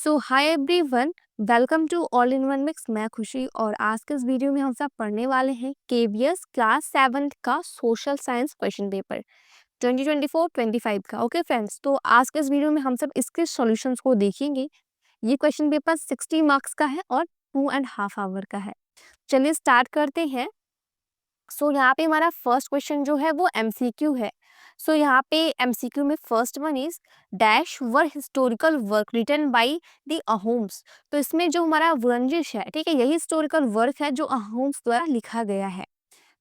So hi everyone, welcome to all in one mix. मैं खुशी और आज के इस वीडियो में हम सब पढ़ने वाले हैं केवीएस क्लास 7 का सोशल साइंस क्वेश्चन पेपर 2024-25 का। ओके फ्रेंड्स, तो आज के इस वीडियो में हम सब इसके सॉल्यूशंस को देखेंगे। ये क्वेश्चन पेपर 60 मार्क्स का है और 2.5 आवर का है। चलिए स्टार्ट करते हैं। यहाँ पे हमारा फर्स्ट क्वेश्चन जो है वो एमसीक्यू है। यहाँ पे एमसीक्यू में first one is dash were historical work written by the Ahoms. तो इसमें जो हमारा वुरंजिश है, ठीक है, यही हिस्टोरिकल वर्क है जो अहोम्स द्वारा लिखा गया है।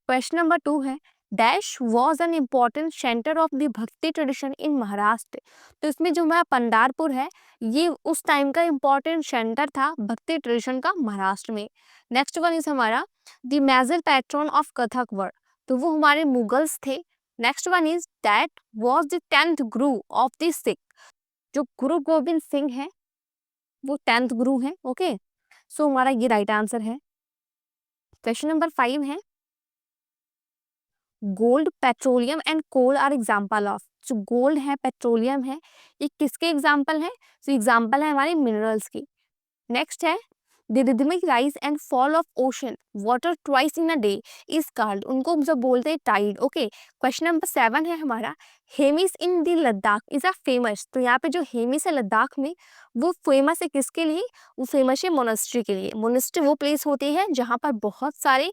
क्वेश्चन नंबर 2 है dash was an important centre of the भक्ति ट्रेडिशन इन महाराष्ट्र। तो इसमें जो हमारा पंडारपुर है ये उस टाइम का इम्पॉर्टेंट सेंटर था भक्ति ट्रेडिशन का महाराष्ट्र में। नेक्स्ट वन इज हमारा the major patron of Kathak word. तो वो हमारे मुगल्स थे। Next one is that was the 10th guru of the Sikh. जो गुरु गोविंद सिंह है वो 10th गुरु है। ओके, हमारा ये राइट आंसर है। क्वेश्चन नंबर 5 है gold, petroleum and coal are example of. जो गोल्ड है, पेट्रोलियम है, ये किसके एग्जाम्पल है? एग्जाम्पल है हमारे मिनरल्स की। नेक्स्ट है the rhythmic rise and fall of ocean water twice in a day is called. उनको जब बोलते हैं टाइड। ओके, क्वेश्चन नंबर 7 है हमारा Hemis in the Ladakh is a famous. तो यहाँ पे जो हेमिस है लद्दाख में वो फेमस है किसके लिए? वो फेमस है मोनेस्ट्री के लिए। मोनेस्ट्री वो प्लेस होती है जहाँ पर बहुत सारे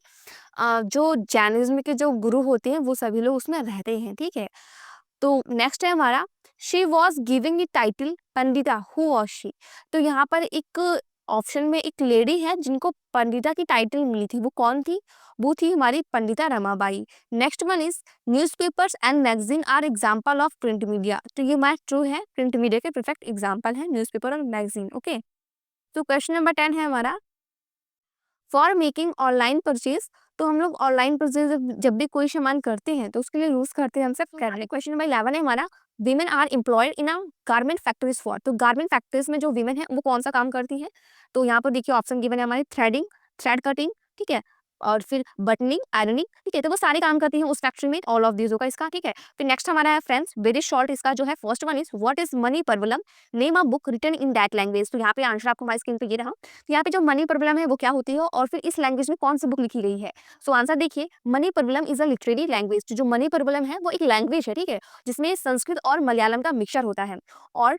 जो जैनिज्म के जो गुरु होते हैं वो सभी लोग उसमें रहते हैं। ठीक है, तो नेक्स्ट है हमारा she was giving the title Pandita, who was she. तो यहाँ पर एक ऑप्शन में एक लेडी है जिनको पंडिता की टाइटल मिली थी। वो कौन थी? वो थी हमारी Pandita Ramabai. Next one is newspapers and magazine are example of print media. तो ये मैथ ट्रू है, प्रिंट मीडिया के परफेक्ट एग्जाम्पल है न्यूज़पेपर और मैगजीन। ओके, तो क्वेश्चन नंबर 10 है हमारा फॉर मेकिंग ऑनलाइन परचेज। तो हम लोग ऑनलाइन परचेज जब भी कोई सामान करते हैं तो उसके लिए यूज करते हैं हम सब करने। क्वेश्चन नंबर 11 है हमारा women are employed in a garment factories for. तो गारमेंट फैक्ट्रीज में जो वीमेन है वो कौन सा काम करती है? तो यहाँ पर देखिए ऑप्शन गिवन है हमारी थ्रेडिंग, थ्रेड कटिंग, ठीक है, और फिर बटनिंग, आयरनिंग, ठीक है, तो वो सारे काम करती हैं उस फैक्ट्री में। ऑल ऑफ दीज होगा इसका। ठीक है, फिर नेक्स्ट हमारा है फ्रेंड्स वेरी शॉर्ट इसका जो है first one is what is money problem, name a book written in that language. तो यहाँ पे आंसर आपको हमारी स्क्रीन पे ये रहा। तो यहाँ पे जो मनी प्रॉब्लम है वो क्या होती है और फिर इस लैंग्वेज में कौन सी बुक लिखी गई है? आंसर देखिए money problem is a literary language. जो मनी प्रॉब्लम है वो एक लैंग्वेज है, ठीक है, जिसमें संस्कृत और मलयालम का मिक्सचर होता है। और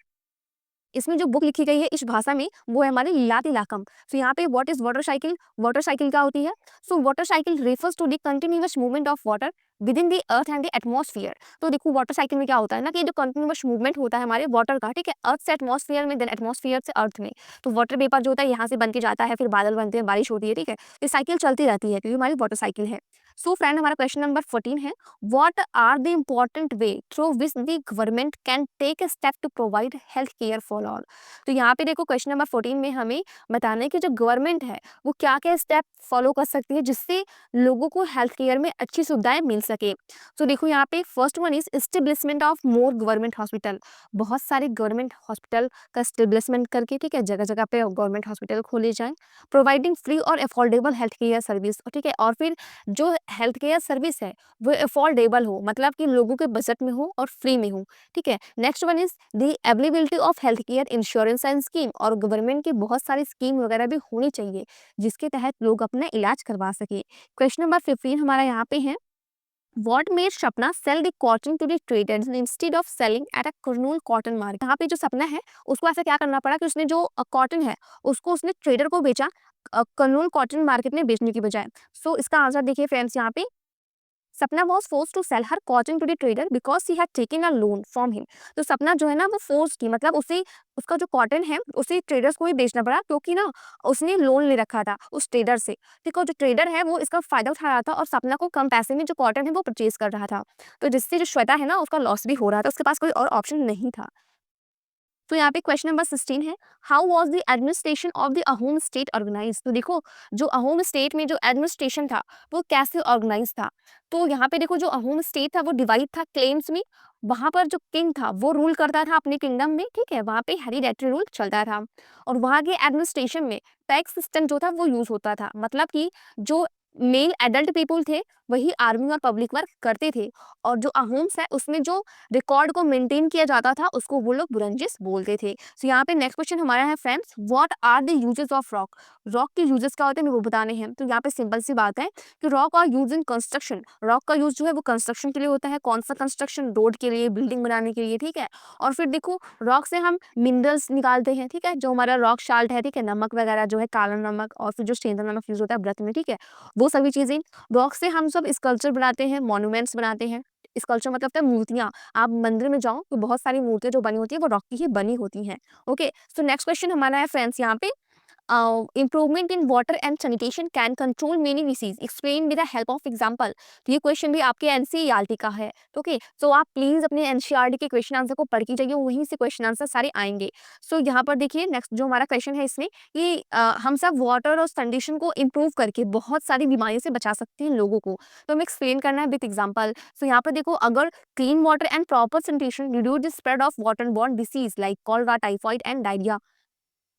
इसमें जो बुक लिखी गई है इस भाषा में वो है हमारी लीलातिलाकम। यहाँ पे what is water cycle? Water cycle क्या होती है? Water cycle refers to the continuous movement of water within the earth and the atmosphere. तो देखो वाटर साइकिल में क्या होता है ना कि जो कंटिन्यूअस मूवमेंट होता है हमारे वाटर का, ठीक है, अर्थ से एटमॉस्फेयर में, देन एटमॉस्फेयर से अर्थ में। तो वाटर वेपर जो होता है यहाँ से बन के जाता है, फिर बादल बनते हैं, बारिश होती है, ठीक है, ये साइकिल चलती रहती है क्योंकि हमारी वाटर साइकिल है। फ्रेंड हमारा क्वेश्चन नंबर 14 है what are the important way through which the government can take a step to provide health care for all. तो यहाँ पे देखो क्वेश्चन नंबर 14 में हमें बताना है कि जो गवर्नमेंट है वो क्या क्या स्टेप फॉलो कर सकती है जिससे लोगों को हेल्थ केयर में अच्छी सुविधाएं मिल सके। देखो यहाँ पे first one is establishment of more government hospital. बहुत सारे गवर्नमेंट हॉस्पिटल का एस्टेब्लिशमेंट करके, ठीक है, जगह जगह पे गवर्नमेंट हॉस्पिटल खोले जाएं। प्रोवाइडिंग फ्री और अफोर्डेबल हेल्थ केयर सर्विस, ठीक है, और फिर जो हेल्थ केयर सर्विस है वो अफोर्डेबल हो, मतलब कि लोगों के बजट में हो और फ्री में हो, ठीक है। Next one is the availability of health care insurance and scheme. और गवर्नमेंट की बहुत सारी स्कीम वगैरह भी होनी चाहिए जिसके तहत लोग अपना इलाज करवा सके। क्वेश्चन नंबर 15 हमारा यहाँ पे है What made Sapna sell the cotton to the traders instead of selling at a Kurnool cotton market. यहाँ पे जो सपना है उसको ऐसा क्या करना पड़ा कि उसने जो कॉटन है उसको उसने ट्रेडर को बेचा कर्नूल कॉटन मार्केट में बेचने की बजाय। इसका आंसर देखिए फ्रेंड्स, यहाँ पे Sapna was force to sell her cotton to the trader because she had taken a loan from him. तो सपना जो है ना वो फोर्स की, मतलब उसे उसका जो कॉटन है उसे ट्रेडर्स को ही बेचना पड़ा क्योंकि ना उसने लोन ले रखा था उस ट्रेडर से। देखो जो ट्रेडर है वो इसका फायदा उठा रहा था और सपना को कम पैसे में जो कॉटन है वो परचेज कर रहा था। तो जिससे जो श्वेता है ना उसका लॉस भी हो रहा था, उसके पास कोई और ऑप्शन नहीं था। तो यहाँ पे क्वेश्चन नंबर 16 है how was the administration of the Ahom state organise. तो देखो जो अहोम स्टेट में जो एडमिनिस्ट्रेशन था वो कैसे ऑर्गेनाइज था। तो यहाँ पे देखो जो अहोम स्टेट था वो डिवाइड था क्लेम्स में। वहां पर जो किंग था वो रूल करता था अपने किंगडम में, ठीक है, वहां पे हेरिडेटरी रूल चलता था। और वहां के एडमिनिस्ट्रेशन में टैक्स सिस्टम जो था वो यूज होता था, मतलब कि जो मेल एडल्ट पीपल थे वही आर्मी और पब्लिक वर्क करते थे, और जो अहोम्स है उसमें जो रिकॉर्ड को मेंटेन किया जाता था उसको वो लोग बुरंजिस बोलते थे। सो यहाँ पे नेक्स्ट क्वेश्चन हमारा है friends, what are the uses of rock? Rock के यूजेस क्या होते हैं, हमें वो बताने हैं। तो यहाँ पे सिंपल सी बात है कि rock are use in construction, rock का यूज जो है वो कंस्ट्रक्शन के लिए होता है। कौन सा कंस्ट्रक्शन? रोड के लिए, बिल्डिंग बनाने के लिए, ठीक है। और फिर देखो रॉक से हम मिनरल्स निकालते हैं, ठीक है, जो हमारा रॉक साल्ट है, ठीक है, नमक वगैरह जो है, काला नमक, और फिर जो सेंधा नमक यूज होता है व्रत में, ठीक है, वो सभी चीजें। रॉक से हम सब स्कल्पचर बनाते हैं, मॉन्यूमेंट्स बनाते हैं। स्कल्पचर मतलब होता है मूर्तियां। आप मंदिर में जाओ तो बहुत सारी मूर्तियां जो बनी होती है वो रॉक की ही बनी होती हैं। ओके, सो नेक्स्ट क्वेश्चन हमारा है फ्रेंड्स यहाँ पे, improvement in water and sanitation can control many disease, explain with the help of example। तो ये क्वेश्चन भी आपके एनसीईआरटी का है। ओके, सो आप प्लीज अपने एनसीईआरटी के क्वेश्चन आंसर को पढ़ के जाइए, वहीं से क्वेश्चन आंसर सारे आएंगे। सो यहाँ पर देखिए नेक्स्ट जो हमारा क्वेश्चन है इसमें कि हम सब वाटर और सैनिटेशन को इम्प्रूव करके बहुत सारी बीमारियों से बचा सकते हैं लोगों को। तो हमें एक्सप्लेन करना है विद एग्जाम्पल। सो यहाँ पर देखो, अगर clean water and proper sanitation reduce the spread of water borne disease like cholera, typhoid and diarrhoea.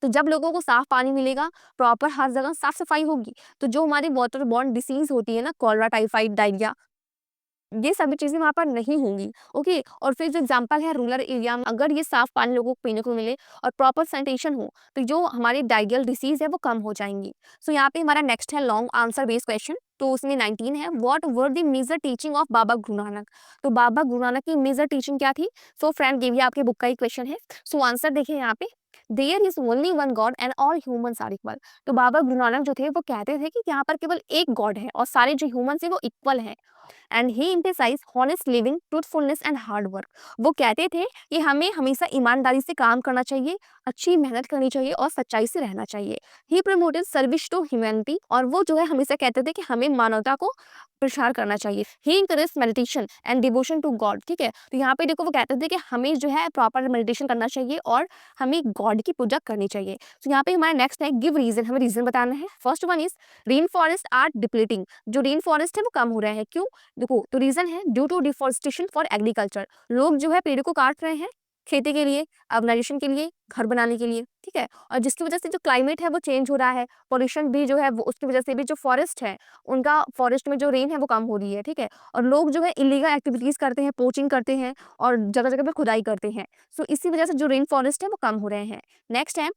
तो जब लोगों को साफ पानी मिलेगा, प्रॉपर हर जगह साफ सफाई होगी, तो जो हमारी वाटर बॉर्न डिसीज होती है ना, कॉलरा, टाइफाइड, डायरिया, ये सभी चीजें वहां पर नहीं होंगी। ओके, और फिर जो एग्जांपल है रूरल एरिया में, अगर ये साफ पानी लोगों को पीने को मिले और प्रॉपर सैनिटेशन हो, तो जो हमारी डायरियल डिसीज है वो कम हो जाएंगी। सो यहाँ पे हमारा नेक्स्ट है लॉन्ग आंसर बेस्ड क्वेश्चन। तो उसमें 19 है, what were the major teaching of Baba Guru Nanak? तो बाबा गुरु नानक की मेजर टीचिंग क्या थी? सो फ्रेंड, ये भी आपके बुक का ही क्वेश्चन है। सो आंसर देखिए यहाँ पे, there is only one god and all humans are equal. तो बाबा गुरु नानक जो थे वो कहते थे कि यहाँ पर केवल एक गॉड है और सारे जो ह्यूमंस है वो इक्वल है। And he emphasise honest living, truthfulness and hard work. वो कहते थे कि हमें हमेशा ईमानदारी से काम करना चाहिए, अच्छी मेहनत करनी चाहिए और सच्चाई से रहना चाहिए। ही प्रमोटेड सर्विस टू ह्यूमैनिटी, और वो जो है हमेशा कहते थे कि हमें मानवता को प्रसार करना चाहिए। He encourage meditation and devotion to God, ठीक है। तो यहाँ पे देखो वो कहते थे कि हमें जो है प्रॉपर मेडिटेशन करना चाहिए और हमें गॉड की पूजा करनी चाहिए। तो यहाँ पे हमारा नेक्स्ट है गिव रीजन, हमें रीजन बताना है। First one is rain forest are depleting, जो रेन फॉरेस्ट है वो कम हो रहा है, क्यों? देखो, तो रीजन है due to deforestation for agriculture, लोग जो है पेड़ को काट रहे हैं खेती के लिए, अर्बनाइजेशन के लिए, घर बनाने के लिए, ठीक है। और जिसकी वजह से जो क्लाइमेट है वो चेंज हो रहा है, पोल्यूशन भी जो है वो उसकी वजह से भी जो फॉरेस्ट है उनका, फॉरेस्ट में जो रेन है वो कम हो रही है, ठीक है। और लोग जो है इलीगल एक्टिविटीज करते हैं, पोचिंग करते हैं और जगह जगह पे खुदाई करते हैं। सो इसी वजह से जो रेन फॉरेस्ट है वो कम हो रहे हैं। नेक्स्ट है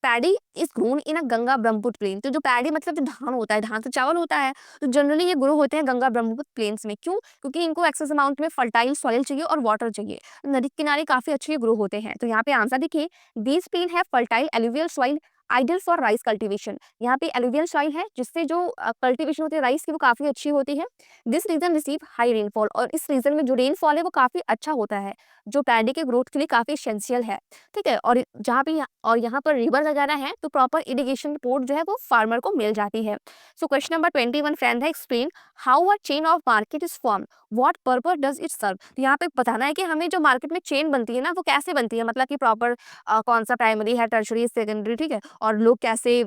paddy is grown in a Ganga Brahmaputra plain. तो जो पैडी मतलब जो धान होता है, धान से चावल होता है, तो जनरली ये ग्रो होते हैं गंगा ब्रह्मपुत्र प्लेन्स में। क्यों? क्योंकि इनको एक्सेस अमाउंट में फर्टाइल सॉइल चाहिए और वाटर चाहिए। नदी के किनारे काफी अच्छे ग्रो होते हैं। तो यहाँ पे आंसर देखिए, दीज प्लेन है fertile alluvial soil ideal for rice cultivation. यहाँ पे एलुवियल सॉइल है जिससे जो कल्टीवेशन होती है राइस की वो काफी अच्छी होती है। This region receive high rainfall, और इस रीजन में जो रेनफॉल है वो काफी अच्छा होता है, जो पैडी के ग्रोथ के लिए काफी एसेंशियल है, ठीक है। और जहाँ पे और यहाँ पर रिवर वगैरह है तो प्रॉपर इरिगेशन रिपोर्ट जो है वो फार्मर को मिल जाती है। सो क्वेश्चन नंबर 21 फ्रेंड है, explain how a chain of market is form, what purpose does it serve. तो यहाँ पे बताना है कि हमें जो मार्केट में चेन बनती है ना वो कैसे बनती है, मतलब कि प्रॉपर कौन सा प्राइमरी है, टर्शरी, सेकेंडरी, ठीक है, और लोग कैसे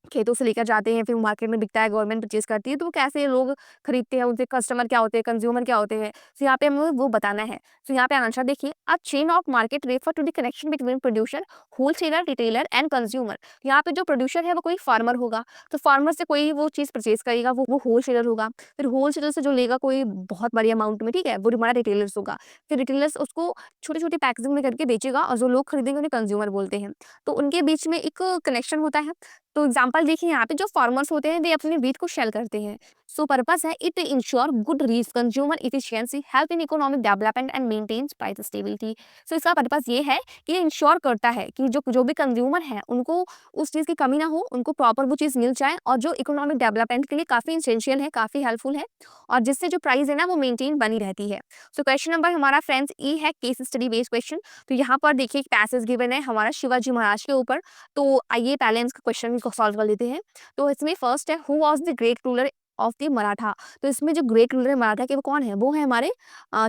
खेतों से लेकर जाते हैं, फिर मार्केट में बिकता है, गवर्नमेंट परचेज करती है, तो वो कैसे लोग खरीदते हैं, उनसे कस्टमर क्या होते हैं, कंज्यूमर क्या होते हैं। तो यहाँ पे हमें वो बताना है। तो यहाँ पे आंसर देखिए, a chain of market refer to the connection between producer, wholesaler, retailer and consumer. यहाँ पे जो प्रोड्यूसर है वो कोई फार्मर होगा, तो फार्मर से कोई वो चीज़ परचेज करेगा, वो होलसेलर होगा। फिर होलसेलर से जो लेगा कोई बहुत बड़ी अमाउंट में, ठीक है, वो हमारा रिटेलर्स होगा। फिर रिटेलर्स उसको छोटी छोटी पैकेजिंग में करके बेचेगा, और जो लोग खरीदेंगे उन्हें कंज्यूमर बोलते हैं। तो उनके बीच में एक कनेक्शन होता है। तो एग्जांपल देखिए, यहाँ पे जो फार्मर्स होते हैं वे अपने बीज को सेल करते हैं। सो पर्पस है it ensure good reach, consumer efficiency, help in economic development and maintains price stability. So इसका पर्पस ये है कि ये इंश्योर करता है कि जो जो भी कंज्यूमर है उनको उस चीज़ की कमी ना हो, उनको प्रॉपर वो चीज़ मिल जाए, और जो इकोनॉमिक डेवलपमेंट के लिए काफ़ी इसेंशियल है, काफ़ी हेल्पफुल है, और जिससे जो प्राइस है ना वो मेंटेन बनी रहती है। सो क्वेश्चन नंबर हमारा फ्रेंड्स ई है, केस स्टडी बेस्ड क्वेश्चन। तो यहाँ पर देखिए एक पैसेज गिवन है हमारा शिवाजी महाराज के ऊपर। तो आइए पहले इसका क्वेश्चन को सॉल्व कर लेते हैं। तो इसमें फर्स्ट है, who was the great ruler of the Maratha. तो इसमें जो ग्रेट रूलर है मराठा के वो कौन है? वो है हमारे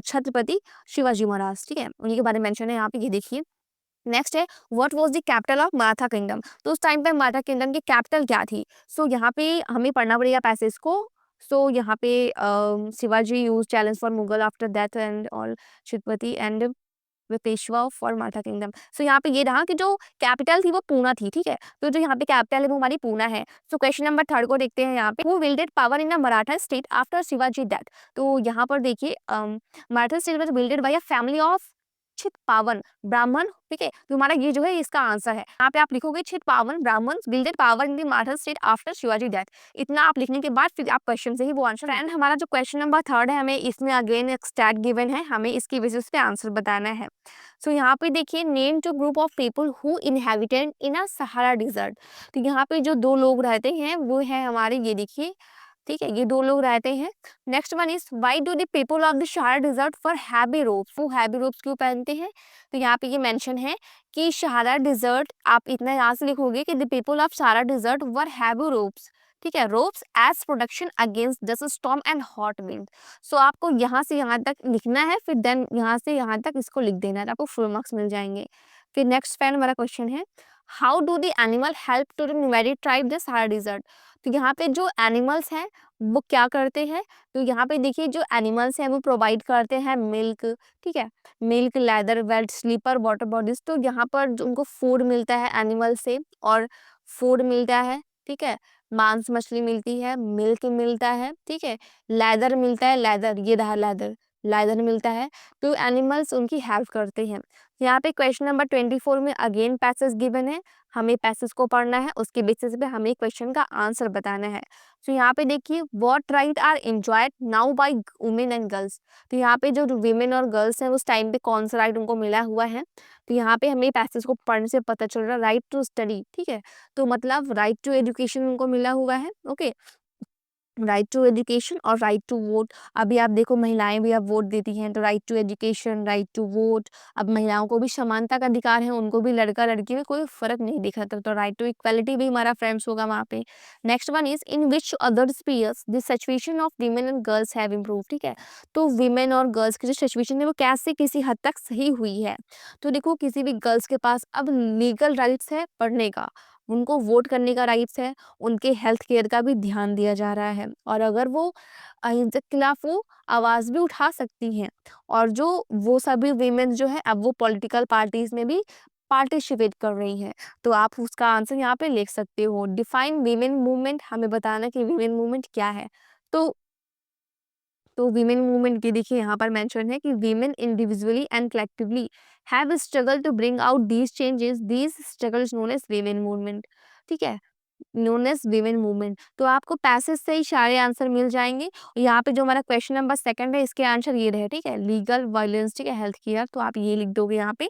छत्रपति शिवाजी महाराज, ठीक है, उन्हीं के बारे में मेंशन है यहाँ पे, ये देखिए। नेक्स्ट है, what was the capital of Maratha kingdom. तो उस टाइम पे मराठा किंगडम की कैपिटल क्या थी? सो यहाँ पे हमें पढ़ना पड़ेगा पैसेज को। सो यहाँ पे Shivaji use challenge for Mughal after that and all Chhatrapati and way Peshwa for Maratha kingdom. So यहाँ पे ये रहा कि जो कैपिटल थी वो पूना थी, ठीक है। तो जो यहाँ पे कैपिटल है वो हमारी पूना है। सो क्वेश्चन नंबर 3 को देखते हैं यहाँ पे, who wielded power in a Maratha state after Shivaji death. तो यहाँ पर देखिए Maratha state was builded by a family of Chitpavan Brahmin, ठीक है। तो हमारा ये जो है इसका आंसर है। यहाँ पे आप लिखोगे चित्पावन ब्राह्मण builded power in the Maratha state after Shivaji death. इतना आप लिखने के बाद फिर आप क्वेश्चन से ही वो आंसर। एंड हमारा जो क्वेश्चन नंबर 3 है, हमें इसमें अगेन एक स्टैट गिवन है, हमें इसकी बेसिस पे आंसर बताना है। सो यहाँ पे देखिए, name two group of people who inhabited in a Sahara desert. तो यहाँ पे जो 2 लोग रहते हैं वो है हमारे, ये देखिए, ठीक है, ये 2 लोग रहते हैं। Next one is why do the people of the Sahara dessert for heavy ropes, वो हैवी रोब्स क्यों पहनते हैं। तो यहाँ पे ये मेंशन है कि सहारा डिजर्ट, आप इतना याद से लिखोगे कि the people of Sahara desert were heavy robes, ठीक है, robes as protection against dust storm and hot wind. So आपको यहाँ से यहाँ तक लिखना है, फिर देन यहाँ से यहाँ तक इसको लिख देना है, आपको फुल मार्क्स मिल जाएंगे। फिर नेक्स्ट फैन हमारा क्वेश्चन है, how do the animal help to the nomadic tribe the Sahara desert. तो यहाँ पे जो एनिमल्स हैं वो क्या करते हैं। तो यहाँ पे देखिए, जो एनिमल्स हैं वो प्रोवाइड करते हैं मिल्क, ठीक है, milk, leather, welt, slipper, water bodies. तो यहाँ पर जो उनको फूड मिलता है एनिमल से, और फूड मिलता है, ठीक है, मांस मछली मिलती है, मिल्क मिलता है, ठीक है, लेदर मिलता है, लेदर, ये रहा लेदर, लेदर मिलता है। तो एनिमल्स उनकी हेल्प करते हैं। यहाँ पे क्वेश्चन नंबर 24 में अगेन पैसेज गिवन है, हमें पैसेज को पढ़ना है, उसके बेसिस पे हमें क्वेश्चन का आंसर बताना है। तो यहाँ पे देखिए, what right are enjoyed now by women and girls. तो यहाँ पे जो वीमेन और गर्ल्स हैं उस टाइम पे कौन सा राइट उनको मिला हुआ है। तो यहाँ पे हमें पैसेज को पढ़ने से पता चल रहा है, राइट टू स्टडी, ठीक है, तो मतलब राइट टू एजुकेशन उनको मिला हुआ है। ओके, राइट टू एजुकेशन और राइट टू वोट। अभी आप देखो, महिलाएं भी अब वोट देती हैं, तो right to education, right to vote. अब महिलाओं को भी समानता का अधिकार है, उनको भी लड़का लड़की में कोई फर्क नहीं दिखा, तो राइट टू इक्वालिटी भी हमारा फ्रेंड्स होगा वहाँ पे। Next one is in which other spheres the situation of women and girls have improve, ठीक है। तो वीमेन और गर्ल्स की जो सिचुएशन है वो कैसे किसी हद तक सही हुई है। तो देखो, किसी भी गर्ल्स के पास अब लीगल राइट्स है पढ़ने का, उनको वोट करने का राइट्स है, उनके हेल्थ केयर का भी ध्यान दिया जा रहा है, और अगर वो अहिंसा के खिलाफ वो आवाज़ भी उठा सकती हैं। और जो वो सभी वीमेन जो है अब वो पॉलिटिकल पार्टीज में भी पार्टिसिपेट कर रही हैं। तो आप उसका आंसर यहाँ पे लिख सकते हो, डिफाइन वीमेन मूवमेंट, हमें बताना कि वीमेन मूवमेंट क्या है। तो वीमेन मूवमेंट की देखिए यहाँ पर मेंशन है कि women individually and collectively have struggle to bring out these changes, these struggle is known as women movement, ठीक है, नोन एज वीमेन मूवमेंट। तो आपको पैसेज से ही सारे आंसर मिल जाएंगे। यहाँ पे जो हमारा क्वेश्चन नंबर 2 है, इसके आंसर ये रहे, ठीक है, लीगल वायलेंस, ठीक है, हेल्थ केयर, तो आप ये लिख दोगे, यहाँ पे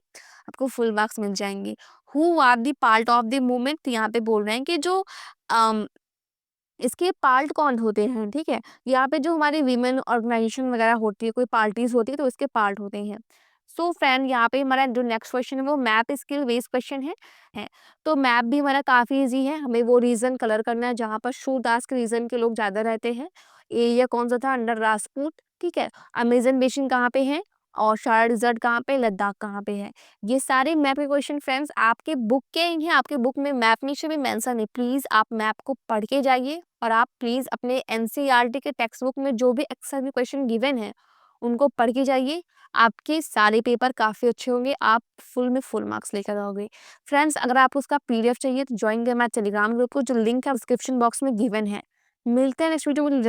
आपको फुल मार्क्स मिल जाएंगे। Who are the part of the movement, तो यहाँ पे बोल रहे हैं कि जो इसके पार्ट कौन होते हैं, ठीक है, यहाँ पे जो हमारी वीमेन ऑर्गेनाइजेशन वगैरह होती है, कोई पार्टीज होती है, तो इसके पार्ट होते हैं। सो फ्रेंड, यहाँ पे हमारा जो नेक्स्ट क्वेश्चन है वो मैप स्किल बेस्ड क्वेश्चन है। तो मैप भी हमारा काफ़ी इजी है, हमें वो रीजन कलर करना है जहाँ पर शूदास के रीजन के लोग ज़्यादा रहते हैं। एरिया कौन सा था, अंडर राजपूत, ठीक है, अमेजन बेसिन कहाँ पे है, और शार डिजर्ट कहाँ पे, लद्दाख कहाँ पे है। ये सारे मैप के क्वेश्चन फ्रेंड्स आपके बुक के ही हैं, आपके बुक में मैप नीचे भी मेंशन है। प्लीज़ आप मैप को पढ़ के जाइए, और आप प्लीज़ अपने एनसीईआरटी के टेक्स्ट बुक में जो भी एक्स्ट्रा में क्वेश्चन गिवन है उनको पढ़ के जाइए। आपके सारे पेपर काफ़ी अच्छे होंगे, आप फुल में फुल मार्क्स लेकर आओगे। फ्रेंड्स, अगर आपको उसका पीडीएफ चाहिए तो ज्वाइन करें हमारे टेलीग्राम ग्रुप को, जो लिंक है डिस्क्रिप्शन बॉक्स में गिवन है। मिलते हैं नेक्स्ट वीडियो में।